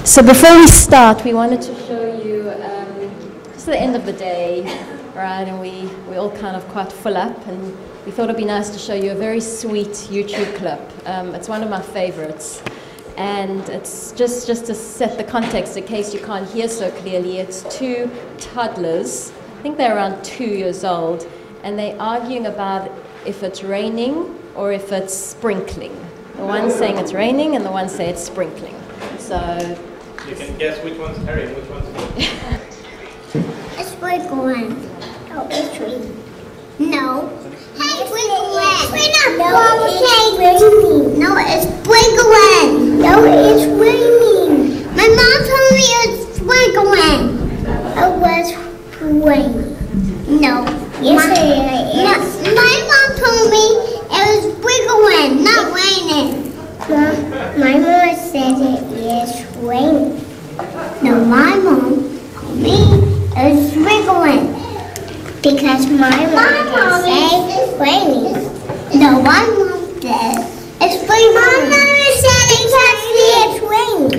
So before we start, we wanted to show you just the end of the day, right? And we all kind of quite full up, and we thought it'd be nice to show you a very sweet YouTube clip. It's one of my favorites, and it's just to set the context in case you can't hear so clearly. It's two toddlers, I think they're around 2 years old, and they're arguing about if it's raining or if it's sprinkling. The one's saying it's raining, and the one saying it's sprinkling. So you can guess which one's Terry and which one's me. It's sprinkling. Oh, it's raining. No. Hey, sprinkling. No, it's raining. No, it's sprinkling. No, it's raining. My mom told me it's sprinkling. It was raining. No. Yes, it is. My mom told me it was sprinkling, not raining. My mom said it is raining. No, my mom told me it was sprinkling. Because my mom said it's raining. No, my mom said it's sprinkling. My mom said it's raining.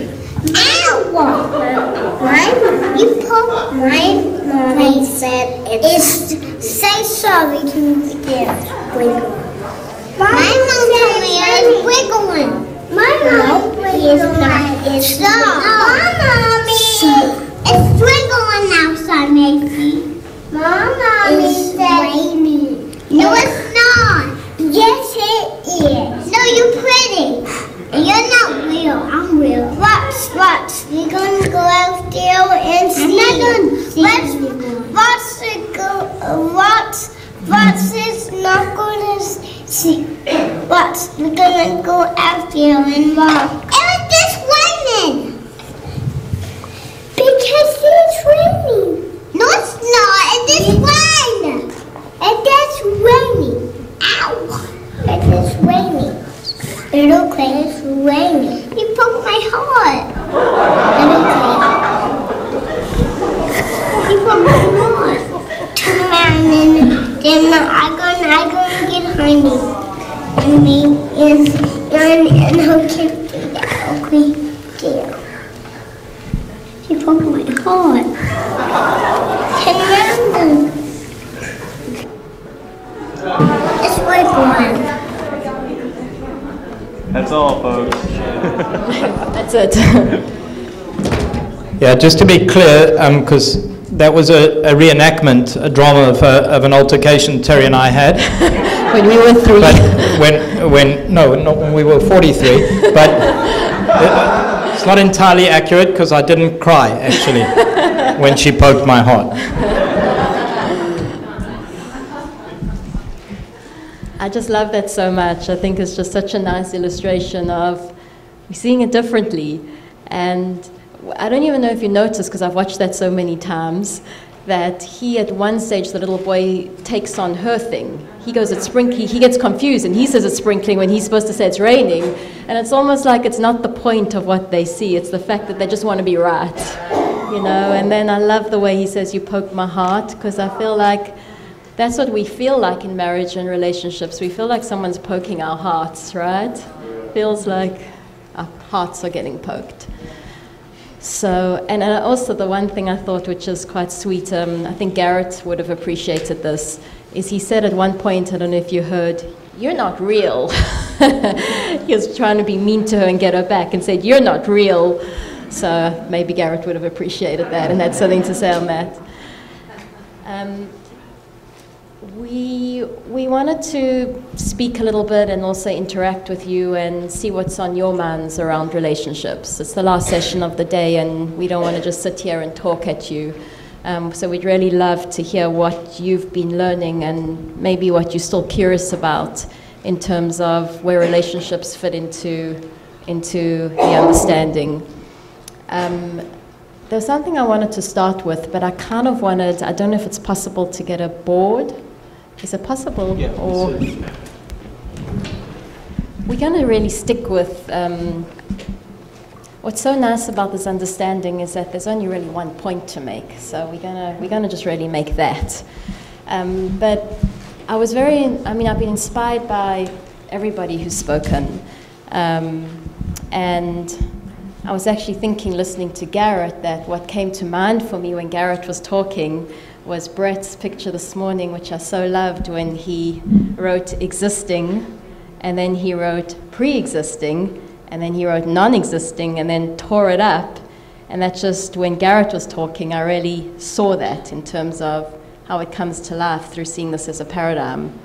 Ow! My mom said it's say sorry to the sprinkling. My mom told me it's wiggling. My mom is not. It's not. Mommy, it's wiggling outside, Macy. Mommy said raining. No, it's not. Yes, it is. No, you're pretty. You're not real. I'm real. Watch. We're gonna go out there and see. I'm not gonna. Watch is not gonna see. Watch, we're gonna go out there and walk. It was just raining. Because it's raining. No, it's not. It is raining. It is raining. Ow. It is raining. It's okay. It's raining. You broke my heart. It's okay. You broke my heart. Turn around and then I'm gonna get honey. And her kid do that. Okay, there. She broke my heart. Turn around. It's right one. That's all, folks. that's it. Yeah, just to be clear, because that was a reenactment, a drama of an altercation Terry and I had. When we were 3. But not when we were 43. But it's not entirely accurate because I didn't cry, actually, when she poked my heart. I just love that so much. I think it's just such a nice illustration of seeing it differently. And I don't even know if you noticed, because I've watched that so many times, that he at one stage, the little boy takes on her thing. He goes, it's sprinkling, he gets confused and he says it's sprinkling when he's supposed to say it's raining. And it's almost like it's not the point of what they see, it's the fact that they just want to be right, you know. And then I love the way he says, you poked my heart, because I feel like that's what we feel like in marriage and relationships. We feel like someone's poking our hearts, right? Feels like our hearts are getting poked. So, and also the one thing I thought which is quite sweet, I think Garrett would have appreciated this, is he said at one point, I don't know if you heard, you're not real. He was trying to be mean to her and get her back and said, you're not real. So maybe Garrett would have appreciated that and had something to say on that. We wanted to speak a little bit and also interact with you and see what's on your minds around relationships. It's the last session of the day and we don't want to just sit here and talk at you. So we'd really love to hear what you've been learning and maybe what you're still curious about in terms of where relationships fit into the understanding. There's something I wanted to start with, but I kind of wanted, I don't know if it's possible to get a board. Is it possible? Yeah, or we're going to really stick with what's so nice about this understanding is that there's only really one point to make. So we're gonna just really make that. But I've been inspired by everybody who's spoken, and I was actually thinking, listening to Garrett, that what came to mind for me when Garrett was talking was Brett's picture this morning, which I so loved, when he wrote existing, and then he wrote pre-existing, and then he wrote non-existing, and then tore it up. And that just, when Garrett was talking, I really saw that in terms of how it comes to life through seeing this as a paradigm.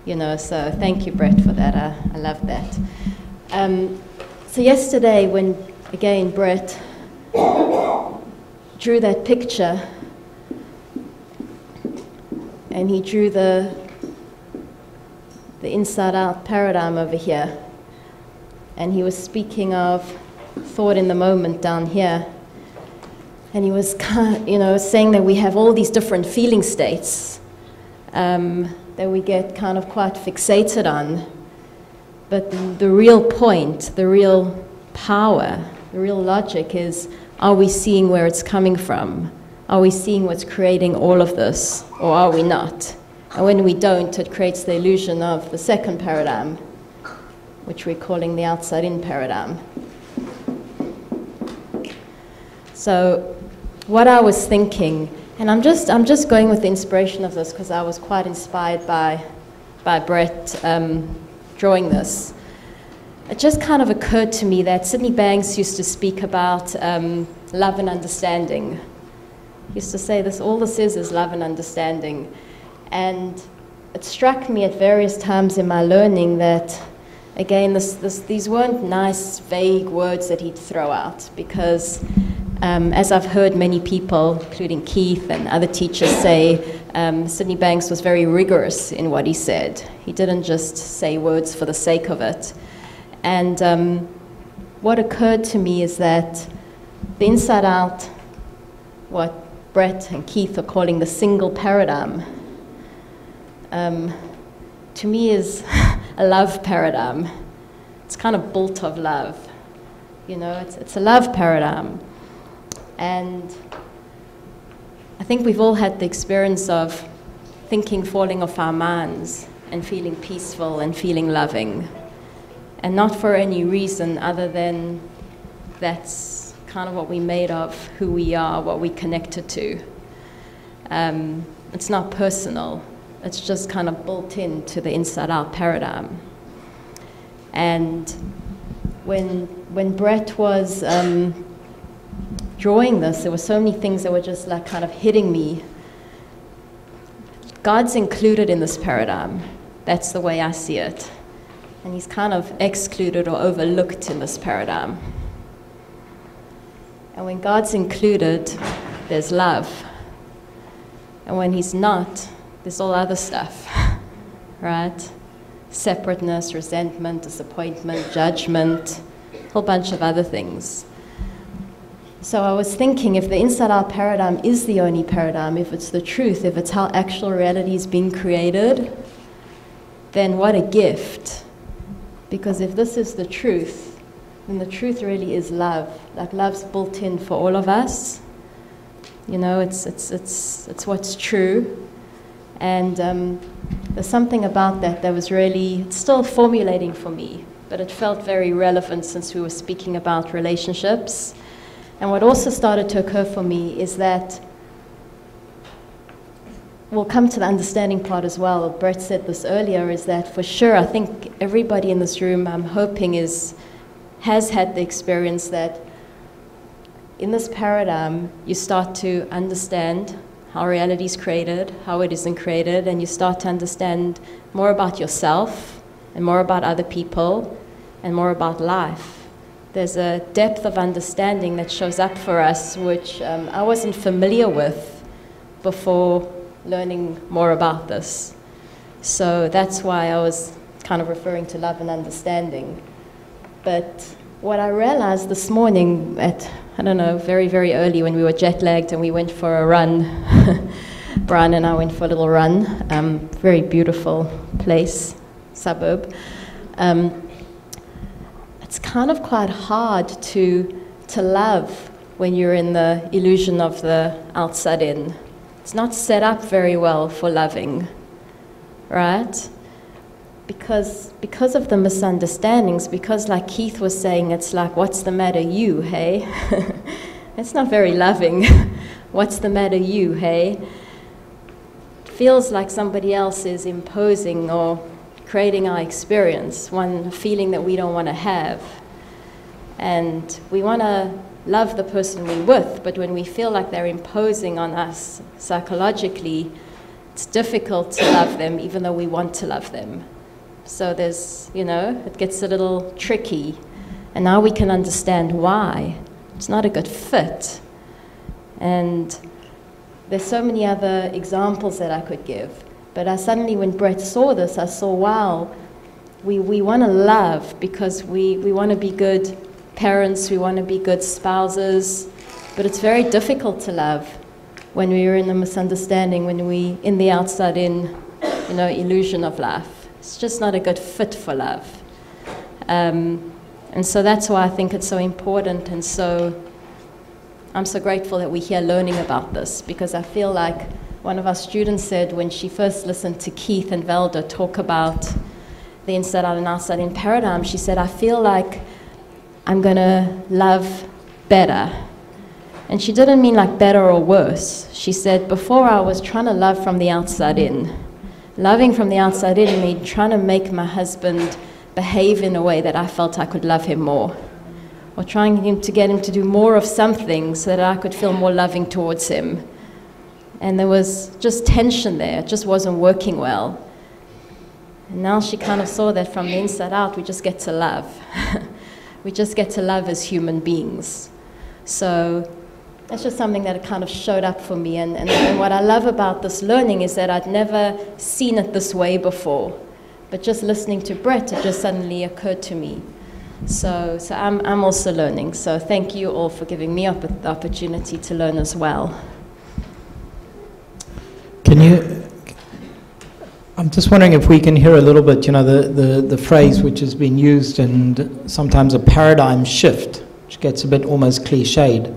You know, so thank you, Brett, for that. I love that. So yesterday, when, again, Brett drew that picture, and he drew the inside-out paradigm over here, and he was speaking of thought in the moment down here, and he was saying that we have all these different feeling states that we get kind of quite fixated on, but the real point, the real power, the real logic is, are we seeing where it's coming from? Are we seeing what's creating all of this, or are we not? And when we don't, it creates the illusion of the second paradigm, which we're calling the outside-in paradigm. So what I was thinking, and I'm just going with the inspiration of this because I was quite inspired by Brett drawing this. It just kind of occurred to me that Sydney Banks used to speak about love and understanding. He used to say this, all this is love and understanding. And it struck me at various times in my learning that, again, these weren't nice, vague words that he'd throw out, because as I've heard many people, including Keith and other teachers say, Sydney Banks was very rigorous in what he said. He didn't just say words for the sake of it. And what occurred to me is that the inside out, what Brett and Keith are calling the single paradigm, to me is a love paradigm. It's kind of built of love. You know, it's a love paradigm. And I think we've all had the experience of thinking falling off our minds and feeling peaceful and feeling loving. And not for any reason other than that's kind of what we made of, who we are, what we connected to. It's not personal. It's just kind of built into the inside-out paradigm. And when Brett was drawing this, there were so many things that were just like kind of hitting me. God's included in this paradigm. That's the way I see it. And he's kind of excluded or overlooked in this paradigm. And when God's included, there's love. And when he's not, there's all other stuff, right? Separateness, resentment, disappointment, judgment, a whole bunch of other things. So I was thinking, if the inside-out paradigm is the only paradigm, if it's the truth, if it's how actual reality is being created, then what a gift. Because if this is the truth, then the truth really is love. Like love's built in for all of us. You know, it's what's true. And there's something about that was really, it's still formulating for me, but it felt very relevant since we were speaking about relationships. And what also started to occur for me is that, we'll come to the understanding part as well. Brett said this earlier, is that for sure, I think everybody in this room, I'm hoping, has had the experience that in this paradigm, you start to understand how reality is created, how it isn't created, and you start to understand more about yourself and more about other people and more about life. There's a depth of understanding that shows up for us, which I wasn't familiar with before learning more about this. So that's why I was kind of referring to love and understanding. But what I realized this morning at, I don't know, very, very early when we were jet lagged and we went for a run, Brian and I went for a little run, very beautiful place, suburb. It's kind of quite hard to love when you're in the illusion of the outside in. It's not set up very well for loving, right? because of the misunderstandings, because like Keith was saying, it's like, what's the matter you, hey? It's not very loving. What's the matter you, hey? It feels like somebody else is imposing or creating our experience, one feeling that we don't want to have. And we want to love the person we're with, but when we feel like they're imposing on us psychologically, it's difficult to love them even though we want to love them. So there's, it gets a little tricky. And now we can understand why. It's not a good fit. And there's so many other examples that I could give. But I suddenly, when Brett saw this, I saw, wow, we want to love because we want to be good parents, we want to be good spouses, but it's very difficult to love when we're in a misunderstanding, when we in the outside in, illusion of life. It's just not a good fit for love. And so that's why I think it's so important, and so I'm so grateful that we're here learning about this, because I feel like one of our students said when she first listened to Keith and Velda talk about the inside out and outside in paradigm, she said, I feel like I'm going to love better. And she didn't mean like better or worse. She said, before I was trying to love from the outside in. Loving from the outside in meant trying to make my husband behave in a way that I felt I could love him more. Or trying to get him to do more of something so that I could feel more loving towards him. And there was just tension there. It just wasn't working well. And now she kind of saw that from the inside out, we just get to love. We just get to love as human beings. So that's just something that kind of showed up for me. And what I love about this learning is that I'd never seen it this way before. But just listening to Brett, it just suddenly occurred to me. So I'm also learning. So thank you all for giving me the opportunity to learn as well. I'm just wondering if we can hear a little bit, the phrase which has been used, and sometimes a paradigm shift, which gets a bit almost cliched.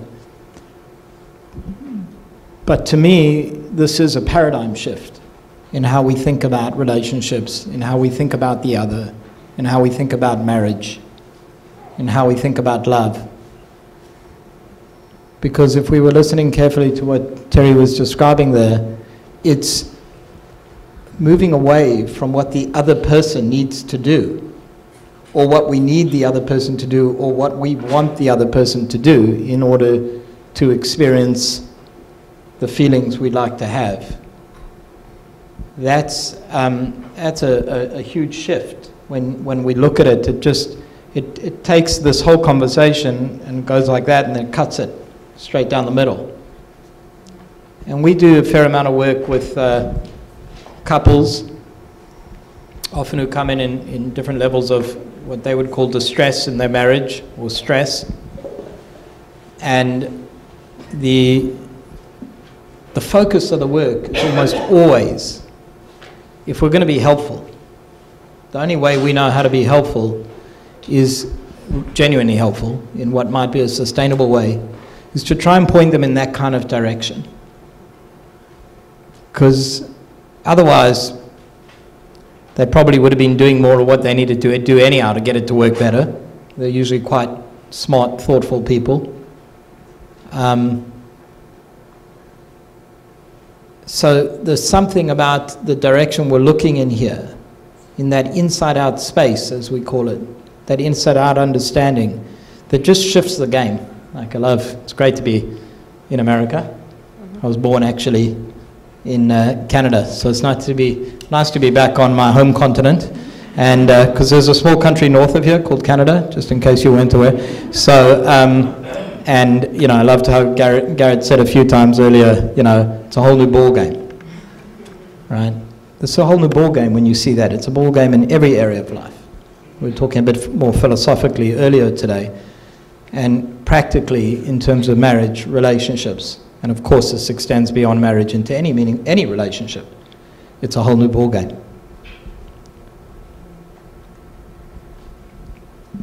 But to me, this is a paradigm shift in how we think about relationships, in how we think about the other, in how we think about marriage, in how we think about love. Because if we were listening carefully to what Terry was describing there, it's moving away from what the other person needs to do, or what we need the other person to do, or what we want the other person to do in order to experience the feelings we'd like to have. That's a huge shift. When we look at it, it takes this whole conversation and goes like that, and then cuts it straight down the middle. And we do a fair amount of work with couples, often who come in different levels of what they would call distress in their marriage, or stress. And the focus of the work is almost always, if we're going to be helpful, the only way we know how to be helpful is genuinely helpful in what might be a sustainable way, is to try and point them in that kind of direction. Because otherwise, they probably would have been doing more of what they needed to do anyhow to get it to work better. They're usually quite smart, thoughtful people. So there's something about the direction we're looking in here, in that inside-out space, as we call it, that inside-out understanding, that just shifts the game. Like, it's great to be in America. I was born actually in Canada, so it's nice to be back on my home continent, and because there's a small country north of here called Canada, just in case you weren't aware. So, and I loved how Garrett said a few times earlier, it's a whole new ball game, right? It's a whole new ball game when you see that. It's a ball game in every area of life. We were talking a bit more philosophically earlier today, and practically in terms of marriage, relationships. And of course, this extends beyond marriage into any relationship. It's a whole new ball game.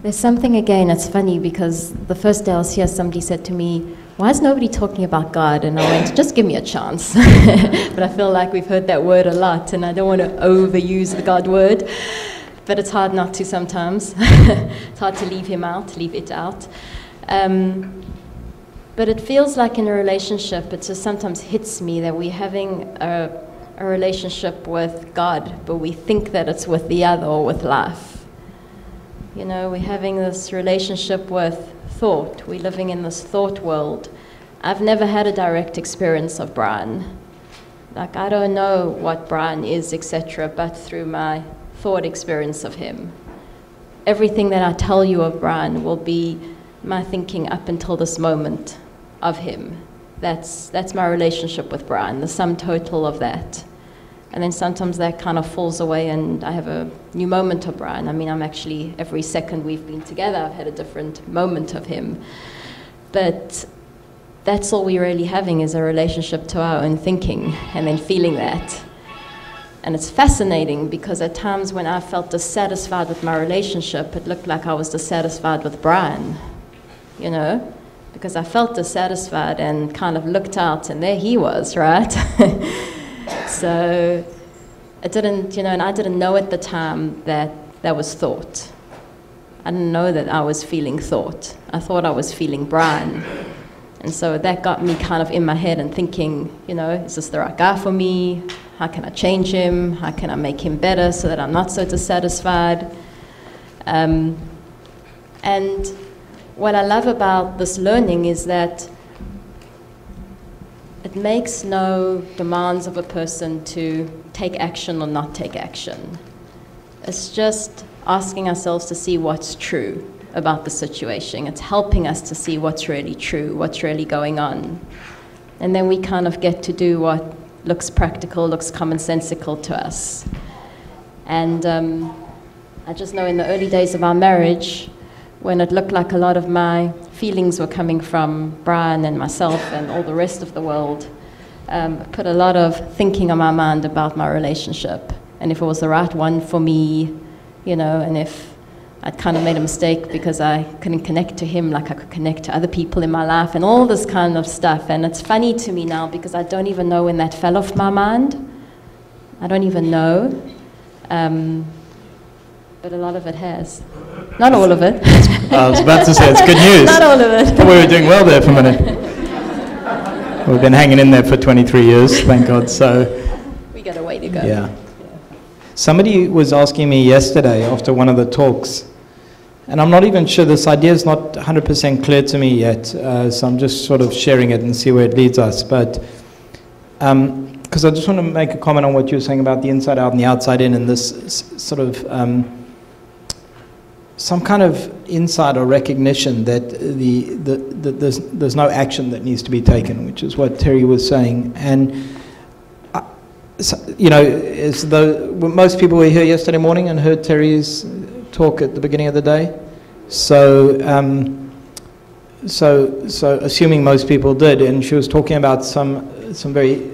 There's something, again, it's funny, because the first day I was here, somebody said to me, why is nobody talking about God? And I went, just give me a chance. But I feel like we've heard that word a lot, and I don't want to overuse the God word. but it's hard not to sometimes. It's hard to leave him out, leave it out. But it feels like in a relationship, it just sometimes hits me that we're having a relationship with God, but we think that it's with the other or with life. You know, we're having this relationship with thought. We're living in this thought world. I've never had a direct experience of Brian. Like, I don't know what Brian is, etc., but through my thought experience of him. Everything that I tell you of Brian will be my thinking up until this moment of him. That's my relationship with Brian, the sum total of that. And then sometimes that kind of falls away and I have a new moment of Brian. I mean, I'm actually, every second we've been together, I've had a different moment of him. But that's all we're really having is a relationship to our own thinking and then feeling that. And it's fascinating because at times when I felt dissatisfied with my relationship, it looked like I was dissatisfied with Brian, you know, because I felt dissatisfied and kind of looked out and there he was, right? So it didn't, you know, and I didn't know at the time that that was thought. I didn't know that I was feeling thought. I thought I was feeling Brian. And so that got me kind of in my head and thinking, you know, is this the right guy for me? How can I change him? How can I make him better so that I'm not so dissatisfied? And what I love about this learning is that it makes no demands of a person to take action or not take action. It's just asking ourselves to see what's true about the situation. It's helping us to see what's really true, what's really going on. And then we kind of get to do what looks practical, looks commonsensical to us. And I just know in the early days of our marriage, when it looked like a lot of my feelings were coming from Brian and myself and all the rest of the world, put a lot of thinking on my mind about my relationship and if it was the right one for me, you know, and if I'd kind of made a mistake because I couldn't connect to him like I could connect to other people in my life and all this kind of stuff. And it's funny to me now because I don't even know when that fell off my mind. I don't even know. But a lot of it has. Not all of it. I was about to say, it's good news. Not all of it. We were doing well there for a minute. We've been hanging in there for 23 years, thank God. So We got a way to go. yeah. Somebody was asking me yesterday after one of the talks, and I'm not even sure, this idea is not 100% clear to me yet, so I'm just sort of sharing it and see where it leads us. But because I just want to make a comment on what you were saying about the inside out and the outside in, and this sort of some kind of insight or recognition that there's no action that needs to be taken, which is what Terry was saying. And so, you know, as though most people were here yesterday morning and heard Terry's talk at the beginning of the day. So, so assuming most people did, and she was talking about some very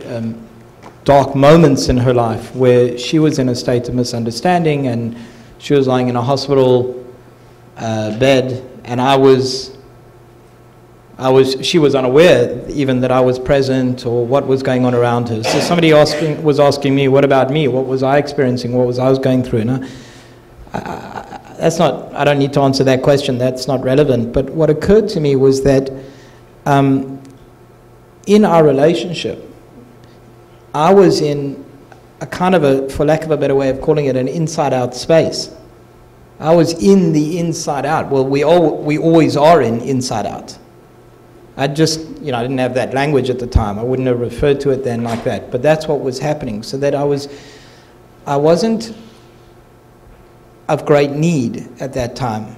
dark moments in her life where she was in a state of misunderstanding, and she was lying in a hospital bed, and she was unaware even that I was present or what was going on around her. So somebody was asking me, what about me? What was I experiencing? What was I going through? And I don't need to answer that question. That's not relevant. But what occurred to me was that in our relationship, I was in a kind of for lack of a better way of calling it, an inside-out space. I was in the inside-out. Well, we always are in inside-out. I just, you know, I didn't have that language at the time. I wouldn't have referred to it then like that. But that's what was happening. So that I wasn't of great need at that time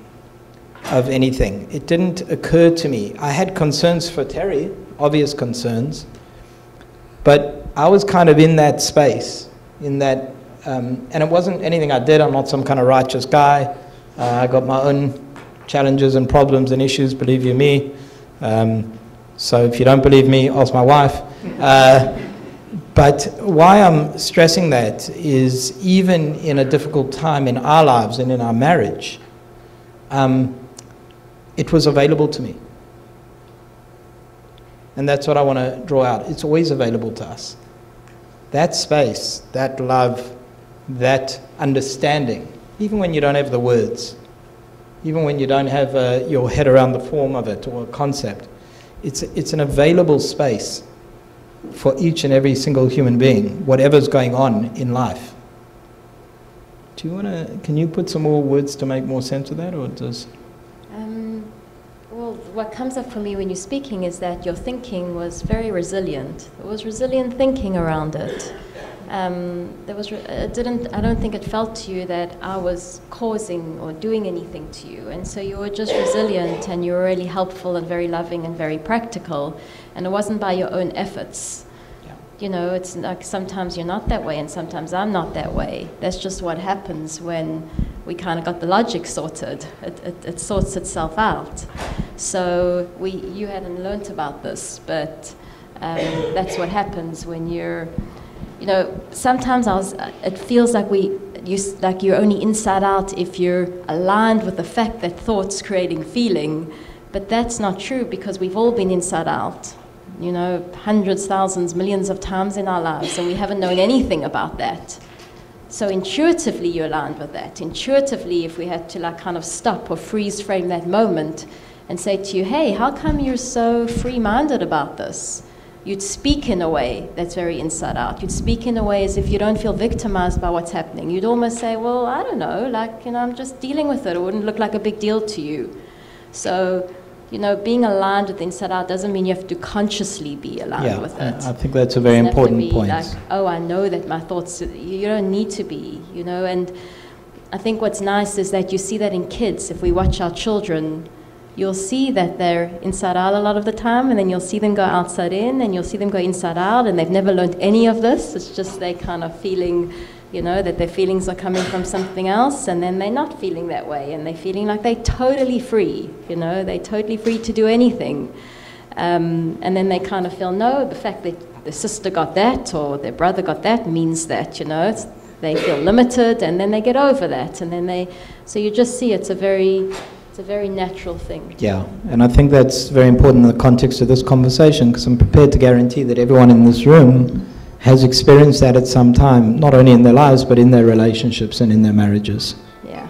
of anything. It didn't occur to me. I had concerns for Terry, obvious concerns. But I was kind of in that space, in that, and it wasn't anything I did. I'm not some kind of righteous guy. I got my own challenges and problems and issues, believe you me. So if you don't believe me, ask my wife. But why I'm stressing that is even in a difficult time in our lives and in our marriage, it was available to me. And that's what I want to draw out. It's always available to us. That space, that love, that understanding even when you don't have the words, even when you don't have your head around the form of it or a concept. It's an available space for each and every single human being, whatever's going on in life. Can you put some more words to make more sense of that, or does? Well, what comes up for me when you're speaking is that your thinking was very resilient. There was resilient thinking around it. I don't think it felt to you that I was causing or doing anything to you. And so you were just resilient, and you were really helpful and very loving and very practical. And it wasn't by your own efforts. Yeah. You know, it's like sometimes you're not that way and sometimes I'm not that way. That's just what happens when we kind of got the logic sorted. It sorts itself out. So you hadn't learnt about this, but that's what happens when you're, you know, sometimes it feels like you're only inside out if you're aligned with the fact that thought's creating feeling, but that's not true, because we've all been inside out, you know, hundreds, thousands, millions of times in our lives, and we haven't known anything about that. So intuitively you're aligned with that. Intuitively, if we had to like kind of stop or freeze frame that moment and say to you, hey, how come you're so free-minded about this? You'd speak in a way that's very inside out. You'd speak in a way as if you don't feel victimized by what's happening. You'd almost say, well, I don't know, like, you know, I'm just dealing with it. It wouldn't look like a big deal to you. So, you know, being aligned with inside out doesn't mean you have to consciously be aligned with it. I think that's a very important point. Like, oh, I know that my thoughts, you don't need to be, you know. And I think what's nice is that you see that in kids. If we watch our children, you'll see that they're inside out a lot of the time, and then you'll see them go outside in, and you'll see them go inside out, and they've never learned any of this. It's just they kind of feeling, you know, that their feelings are coming from something else, and then they're not feeling that way, and they're feeling like they're totally free, you know, they're totally free to do anything. And then they kind of feel, no, the fact that their sister got that or their brother got that means that, you know, they feel limited, and then they get over that, and then so you just see it's a very natural thing. Yeah, and I think that's very important in the context of this conversation, because I'm prepared to guarantee that everyone in this room has experienced that at some time, not only in their lives, but in their relationships and in their marriages. Yeah.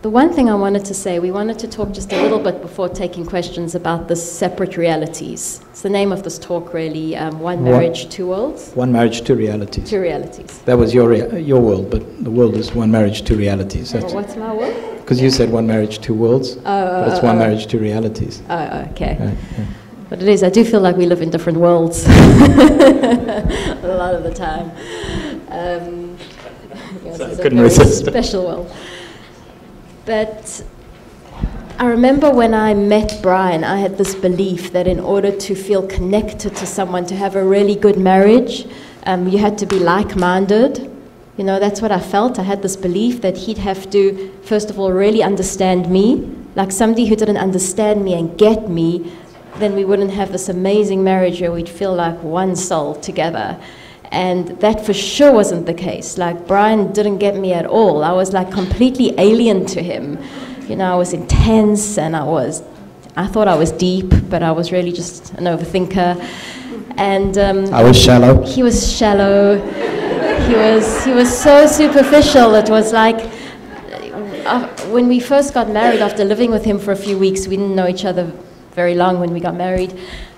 The one thing I wanted to say, we wanted to talk just a little bit before taking questions about the separate realities. It's the name of this talk, really, One Marriage, Two Worlds. One Marriage, Two Realities. Two Realities. That was your world, but the world is one marriage, two realities. What's my world? Because you said one marriage, two worlds, but it's one marriage, two realities. Oh, okay. Right, yeah. But it is, I do feel like we live in different worlds a lot of the time. So I couldn't resist. Special world. But I remember when I met Brian, I had this belief that in order to feel connected to someone, to have a really good marriage, you had to be like-minded. You know, that's what I felt. I had this belief that he'd have to, first of all, really understand me. Like somebody who didn't understand me and get me, then we wouldn't have this amazing marriage where we'd feel like one soul together. And that for sure wasn't the case. Like, Brian didn't get me at all. I was like completely alien to him. You know, I was intense, and I thought I was deep, but I was really just an overthinker. And I was shallow. He was shallow. He was so superficial. It was like, when we first got married, after living with him for a few weeks, we didn't know each other very long when we got married.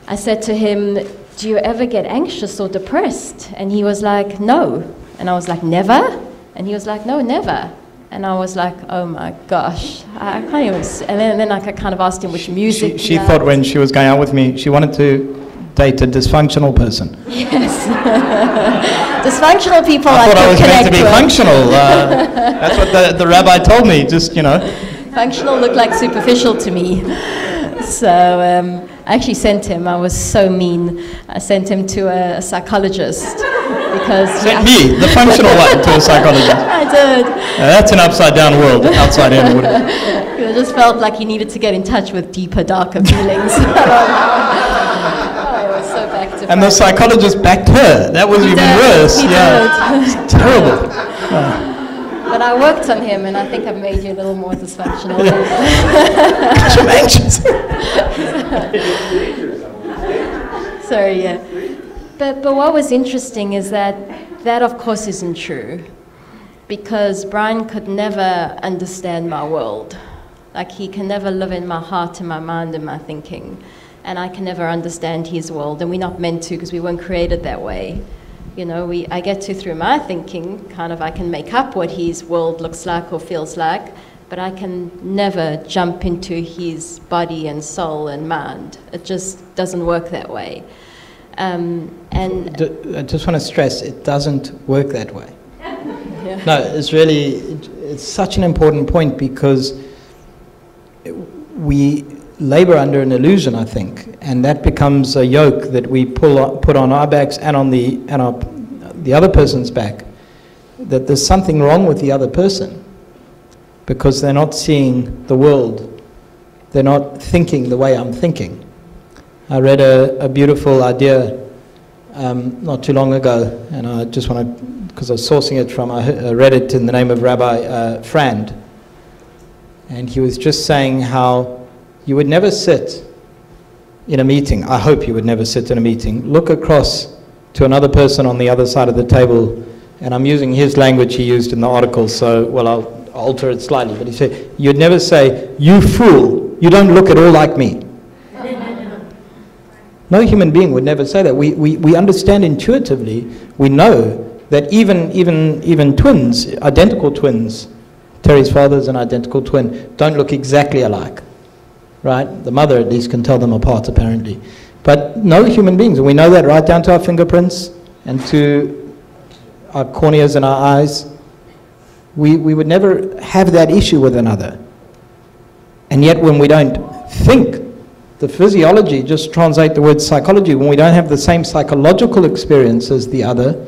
I said to him, do you ever get anxious or depressed? And he was like, no. And I was like, never? And he was like, no, never. And I was like, oh my gosh, I can't even. And then I kind of asked him which music. She thought when she was going out with me, she wanted to date a dysfunctional person. Yes. Dysfunctional people I thought I was meant to be with. functional. That's what the rabbi told me, just, you know. Functional looked like superficial to me. So I actually sent him, I was so mean, I sent him to a psychologist because... Sent me, the functional one, to a psychologist. I did. That's an upside down world, outside in, wouldn't it? I just felt like he needed to get in touch with deeper, darker feelings. Oh, it was so back to And the psychologist backed her. That was even worse. He did. It's terrible. But I worked on him, and I think I've made you a little more dysfunctional. I'm anxious. Sorry, yeah. But what was interesting is that of course isn't true. because Brian could never understand my world. Like, he can never live in my heart and my mind and my thinking. And I can never understand his world, and we're not meant to because we weren't created that way. You know, I get to, through my thinking, kind of I can make up what his world looks like or feels like, but I can never jump into his body and soul and mind. It just doesn't work that way. And I just want to stress, it doesn't work that way. Yeah. No, it's such an important point, because we labor under an illusion, I think, and that becomes a yoke that we put on our backs and on the other person's back, that there's something wrong with the other person because they're not seeing the world, they're not thinking the way I'm thinking. I read a beautiful idea not too long ago, and I just want to, because I was sourcing it from, I read it in the name of Rabbi Frand, and he was just saying how you would never sit in a meeting. I hope you would never sit in a meeting. Look across to another person on the other side of the table, and I'm using his language he used in the article, so, well, I'll alter it slightly, but he said, you'd never say, you fool, you don't look at all like me. No human being would never say that. We understand intuitively, we know that even twins, identical twins, Terry's father's an identical twin, don't look exactly alike. Right? The mother at least can tell them apart, apparently. But no human beings, and we know that right down to our fingerprints and to our corneas and our eyes. We would never have that issue with another. And yet when we don't think, the physiology, just translate the word psychology, when we don't have the same psychological experience as the other,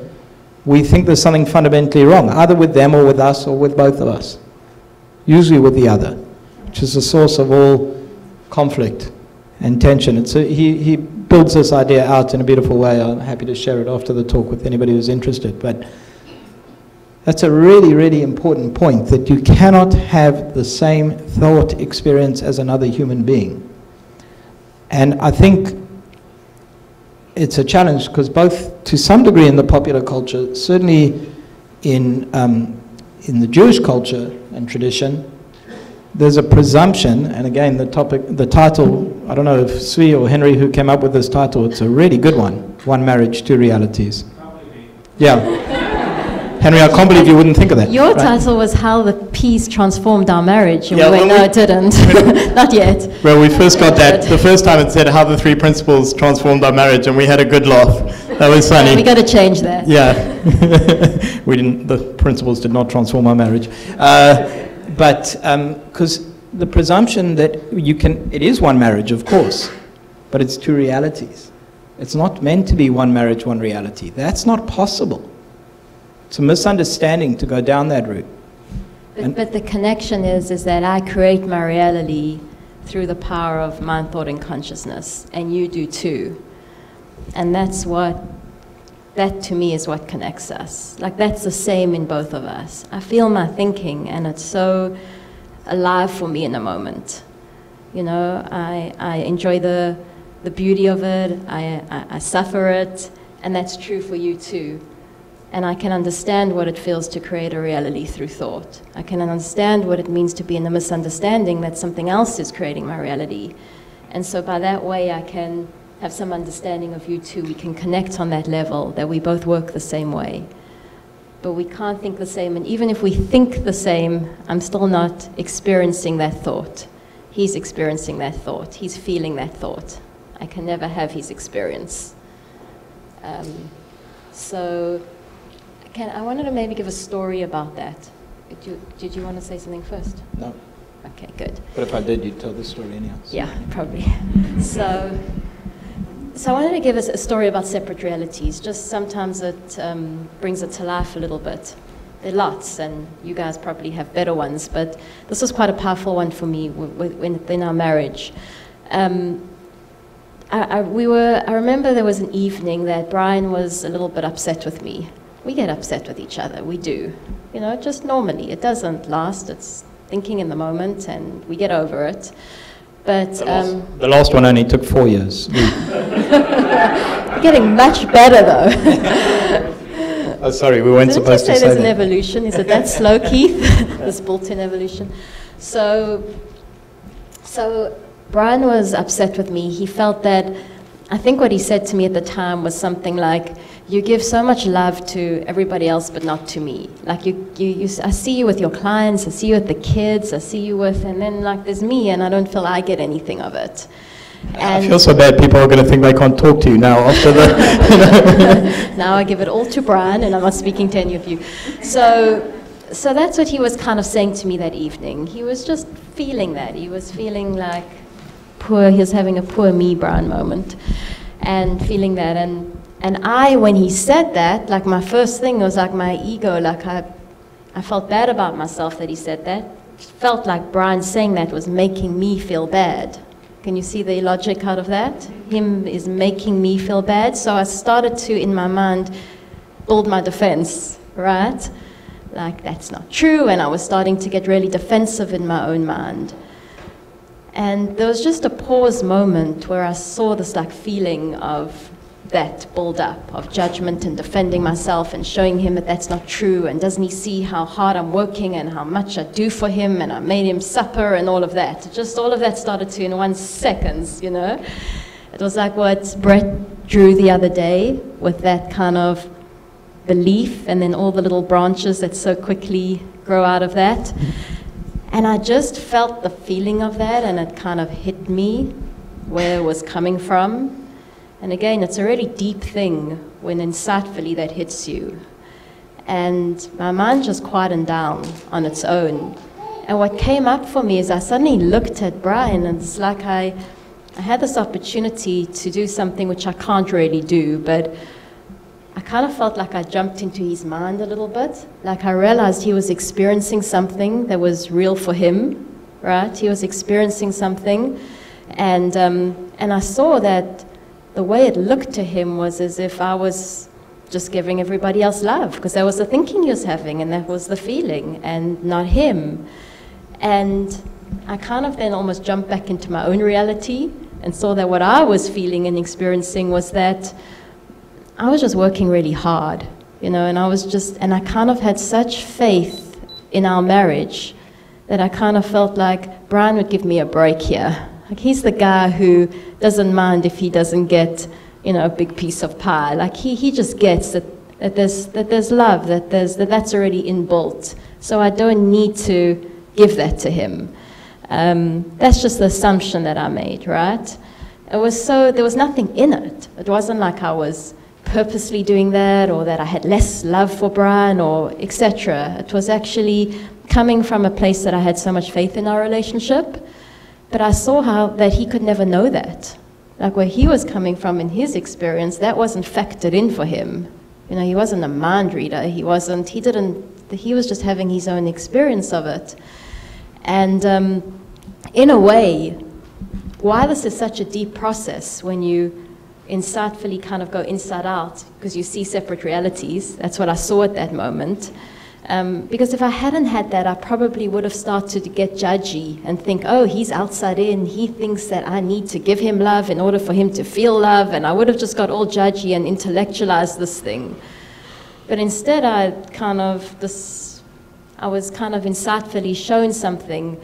we think there's something fundamentally wrong, either with them or with us or with both of us. Usually with the other, which is the source of all conflict and tension. He builds this idea out in a beautiful way. I'm happy to share it after the talk with anybody who's interested. But that's a really, really important point, that you cannot have the same thought experience as another human being. And I think it's a challenge because both, to some degree in the popular culture, certainly in the Jewish culture and tradition, there's a presumption, and again, the title, I don't know if Sui or Henry who came up with this title, it's a really good one, One Marriage, Two Realities. Yeah. Henry, I can't believe you wouldn't think of that. Your right? title was How the Peace Transformed Our Marriage. And Yeah, we went, no, it didn't. Not yet. Well, we first got that. The first time it said How the Three Principles Transformed Our Marriage, and we had a good laugh. That was funny. We got to change that. Yeah. The principles did not transform our marriage. But because the presumption that it is one marriage, of course, but it's two realities. It's not meant to be one marriage, one reality. That's not possible. It's a misunderstanding to go down that route. But the connection is that I create my reality through the power of mind, thought, and consciousness, and you do too. And that to me is what connects us. Like, that's the same in both of us. I feel my thinking, and it's so alive for me in a moment. You know, I enjoy the beauty of it, I suffer it, and that's true for you too. And I can understand what it feels to create a reality through thought. I can understand what it means to be in a misunderstanding that something else is creating my reality. And so by that way, I can have some understanding of you too. We can connect on that level, that we both work the same way. But we can't think the same, and even if we think the same, I'm still not experiencing that thought. He's experiencing that thought. He's feeling that thought. I can never have his experience. I wanted to maybe give a story about that. Did you want to say something first? No. Okay, good. But if I did, you'd tell the story anyhow. Yeah, probably. So I wanted to give us a story about separate realities. Just sometimes it brings it to life a little bit. There are lots, and you guys probably have better ones, but this was quite a powerful one for me in our marriage. I remember there was an evening that Brian was a little bit upset with me. We get upset with each other, we do. You know, just normally. It doesn't last, it's thinking in the moment, and we get over it. But the last one only took 4 years. Getting much better though. Oh, sorry, we weren't Didn't supposed you to say there's say an that. evolution? Is it that slow, Keith? This built-in evolution. So Brian was upset with me. He felt that, I think what he said to me at the time was something like, you give so much love to everybody else, but not to me. Like I see you with your clients, I see you with the kids, I see you with, and then like there's me, and I don't feel I get anything of it. And I feel so bad. People are going to think they can't talk to you now after the... Now I give it all to Brian, and I'm not speaking to any of you. So that's what he was kind of saying to me that evening. He was just feeling that. He was feeling like he was having a poor me, Brian moment, and feeling that. And I, when he said that, like my first thing was like my ego, like I felt bad about myself that he said that. It felt like Brian saying that was making me feel bad. Can you see the logic out of that? Him is making me feel bad. So I started to, in my mind, build my defense, right? Like, that's not true. And I was starting to get really defensive in my own mind. And there was just a pause moment where I saw this like feeling of that build up of judgment and defending myself and showing him that that's not true, and doesn't he see how hard I'm working and how much I do for him, and I made him supper and all of that. Just all of that started to in 1 second, you know. It was like what Brett drew the other day with that kind of belief and then all the little branches that so quickly grow out of that. And I just felt the feeling of that, and it kind of hit me where it was coming from. And again, it's a really deep thing when insightfully that hits you. And my mind just quietened down on its own. And what came up for me is I suddenly looked at Brian, and it's like I had this opportunity to do something which I can't really do, but I kind of felt like I jumped into his mind a little bit. Like I realized he was experiencing something that was real for him, right? He was experiencing something. And I saw that the way it looked to him was as if I was just giving everybody else love, because that was the thinking he was having, and that was the feeling, and not him. And I kind of then almost jumped back into my own reality and saw that what I was feeling and experiencing was that I was just working really hard, you know, and I kind of had such faith in our marriage that I kind of felt like Brian would give me a break here. Like he's the guy who doesn't mind if he doesn't get, you know, a big piece of pie. Like he just gets that there's love, that's already inbuilt. So I don't need to give that to him. That's just the assumption that I made, right? There was nothing in it. It wasn't like I was purposely doing that, or that I had less love for Brian, or etc. It was actually coming from a place that I had so much faith in our relationship. But I saw that he could never know that. Like where he was coming from in his experience, that wasn't factored in for him. You know, he wasn't a mind reader. He was just having his own experience of it. And in a way, why this is such a deep process when you insightfully kind of go inside out, because you see separate realities. That's what I saw at that moment. Because if I hadn't had that, I probably would have started to get judgy and think, oh, he's outside in, he thinks that I need to give him love in order for him to feel love, and I would have just got all judgy and intellectualized this thing. But instead, I was kind of insightfully shown something,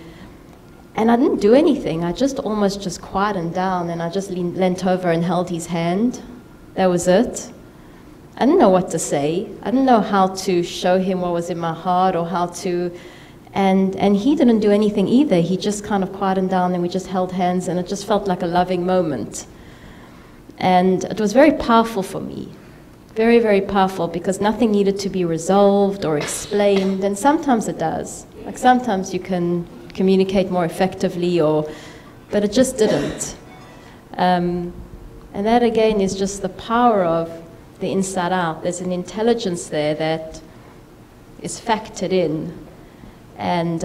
and I didn't do anything. I just almost just quietened down, and I just leant over and held his hand. That was it. I didn't know what to say. I didn't know how to show him what was in my heart, or how to, and he didn't do anything either. He just kind of quietened down, and we just held hands, and it just felt like a loving moment. And it was very powerful for me. Very, very powerful, because nothing needed to be resolved or explained, and sometimes it does. Like sometimes you can communicate more effectively, but it just didn't. And that again is just the power of the inside out. There's an intelligence there that is factored in, and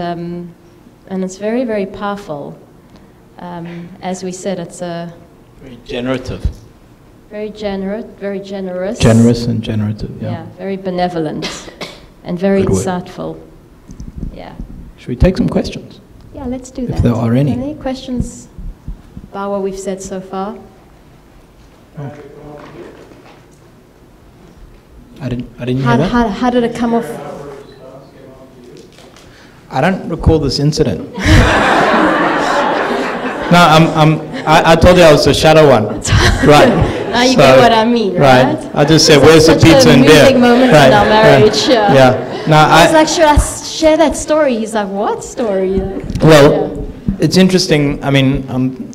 it's very, very powerful. As we said, it's a very generative, very generous, very generous. Generous and generative, yeah. Yeah, very benevolent and very insightful. Yeah. Should we take some questions? Yeah, let's do that. If there are any. Any questions about what we've said so far? I didn't hear that. How did it come off? I don't recall this incident. No, I told you I was the shadow one. Right. Now you get what I mean, right? I just said, where's the pizza and beer? Such a moving moment in our marriage. Yeah. No, I was like, should I share that story? He's like, what story? Well, it's interesting. I mean,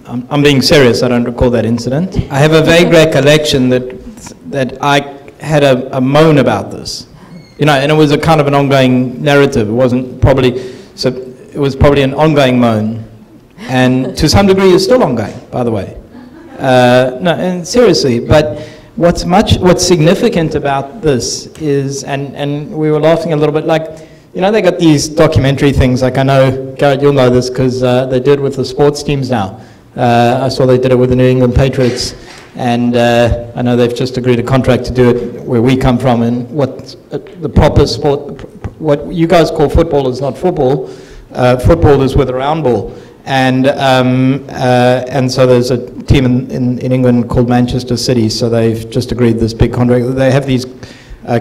I'm being serious. I don't recall that incident. I have a vague recollection that I had a moan about this, and it was a kind of an ongoing narrative. It wasn't probably so. It was probably an ongoing moan, and to some degree, it's still ongoing. By the way, no, and seriously. But what's significant about this is, and we were laughing a little bit, like. They got these documentary things, like I know, Garrett, you'll know this, because they did it with the sports teams now. I saw they did it with the New England Patriots, and I know they've just agreed a contract to do it where we come from, and what the proper sport, what you guys call football is not football. Football is with a round ball. And so there's a team in England called Manchester City, so they've just agreed this big contract. They have these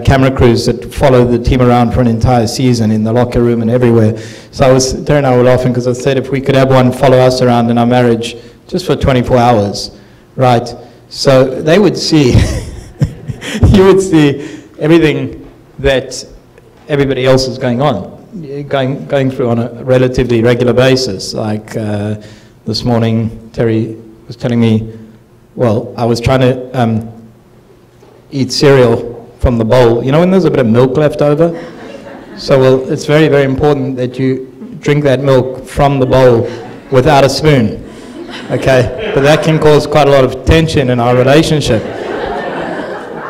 camera crews that follow the team around for an entire season in the locker room and everywhere. So Terry and I were laughing because I said if we could have one follow us around in our marriage just for 24 hours, right? So they would see, you would see everything that everybody else is going through on a relatively regular basis. Like this morning, Terry was telling me, well, I was trying to eat cereal from the bowl, when there's a bit of milk left over. So, well, it's very, very important that you drink that milk from the bowl without a spoon, okay? But that can cause quite a lot of tension in our relationship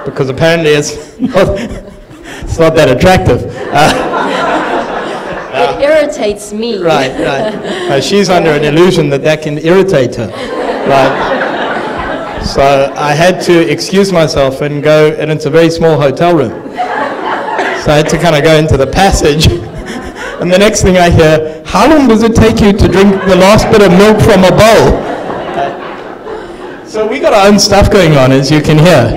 because apparently it's not that attractive. It irritates me. Right. She's under an illusion that can irritate her, right? So I had to excuse myself and go, and it's a very small hotel room. So I had to kind of go into the passage. And the next thing I hear, how long does it take you to drink the last bit of milk from a bowl? So we got our own stuff going on, as you can hear.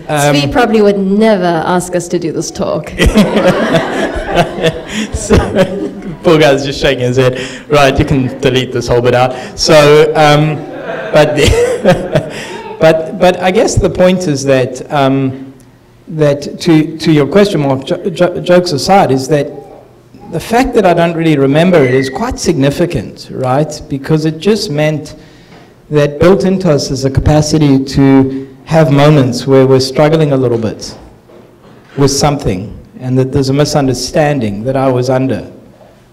Svi probably would never ask us to do this talk. Poor guy's just shaking his head. Right, you can delete this whole bit out. So, but I guess the point is that that to your question, Mark, jokes aside, is that the fact that I don't really remember it is quite significant, right? Because it just meant that built into us is a capacity to have moments where we're struggling a little bit with something, and that there's a misunderstanding that I was under,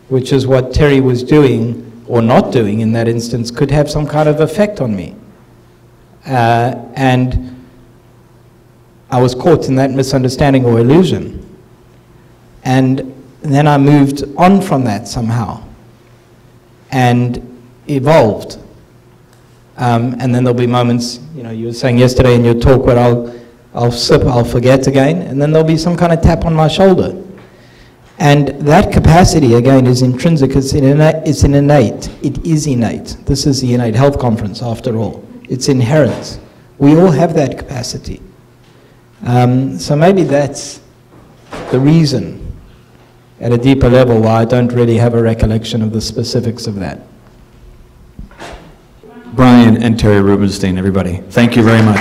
which is what Terry was doing or not doing in that instance could have some kind of effect on me. And I was caught in that misunderstanding or illusion. And then I moved on from that somehow and evolved. And then there'll be moments, you were saying yesterday in your talk, where I'll sip, I'll forget again, and then there'll be some kind of tap on my shoulder. And that capacity, again, is intrinsic, it's innate. It is innate. This is the Innate Health Conference, after all. It's inherent. We all have that capacity. So maybe that's the reason, at a deeper level, why I don't really have a recollection of the specifics of that. Brian and Terry Rubenstein, everybody, thank you very much.